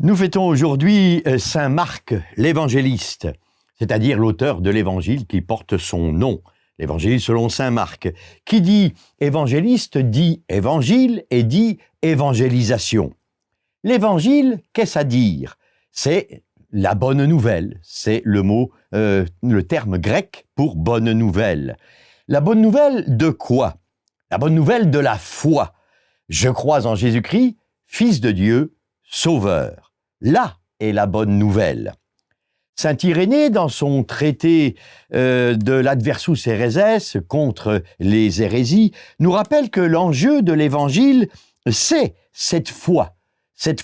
Nous fêtons aujourd'hui Saint Marc l'évangéliste, c'est-à-dire l'auteur de l'évangile qui porte son nom, l'évangile selon Saint Marc. Qui dit évangéliste dit évangile et dit évangélisation. L'évangile, qu'est-ce à dire? C'est la bonne nouvelle, c'est le terme grec pour bonne nouvelle. La bonne nouvelle de quoi? La bonne nouvelle de la foi. Je crois en Jésus-Christ, Fils de Dieu, Sauveur. Là est la bonne nouvelle. Saint Irénée, dans son traité de l'Adversus Héréses contre les hérésies, nous rappelle que l'enjeu de l'Évangile, c'est cette foi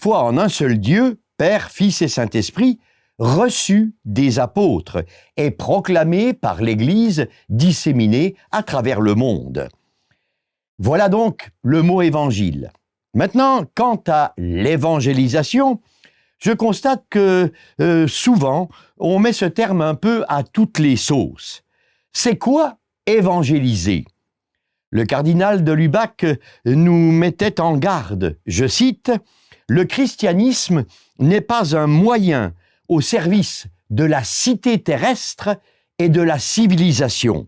en un seul Dieu, Père, Fils et Saint-Esprit, reçue des apôtres et proclamée par l'Église, disséminée à travers le monde. Voilà donc le mot évangile. Maintenant, quant à l'évangélisation, je constate que souvent, on met ce terme un peu à toutes les sauces. C'est quoi évangéliser? Le cardinal de Lubac nous mettait en garde, je cite, « Le christianisme n'est pas un moyen au service de la cité terrestre et de la civilisation. »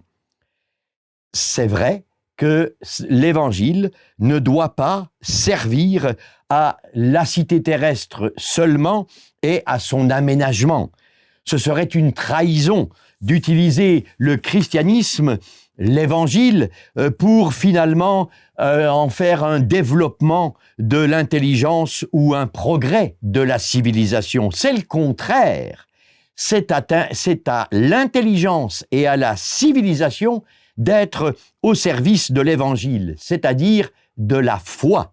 C'est vrai que l'Évangile ne doit pas servir à la cité terrestre seulement et à son aménagement. Ce serait une trahison d'utiliser le christianisme, l'Évangile, pour finalement en faire un développement de l'intelligence ou un progrès de la civilisation. C'est le contraire. C'est à l'intelligence et à la civilisation d'être au service de l'Évangile, c'est-à-dire de la foi.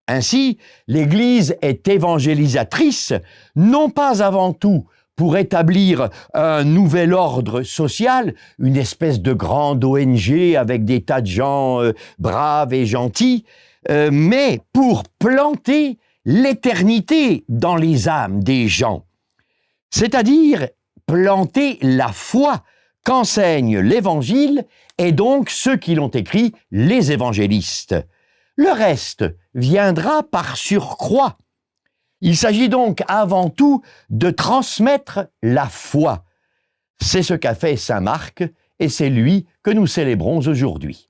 Ainsi, l'Église est évangélisatrice, non pas avant tout pour établir un nouvel ordre social, une espèce de grande ONG avec des tas de gens braves et gentils, mais pour planter l'éternité dans les âmes des gens, c'est-à-dire planter la foi qu'enseigne l'Évangile et donc ceux qui l'ont écrit, les évangélistes. Le reste viendra par surcroît. Il s'agit donc avant tout de transmettre la foi. C'est ce qu'a fait Saint Marc et c'est lui que nous célébrons aujourd'hui.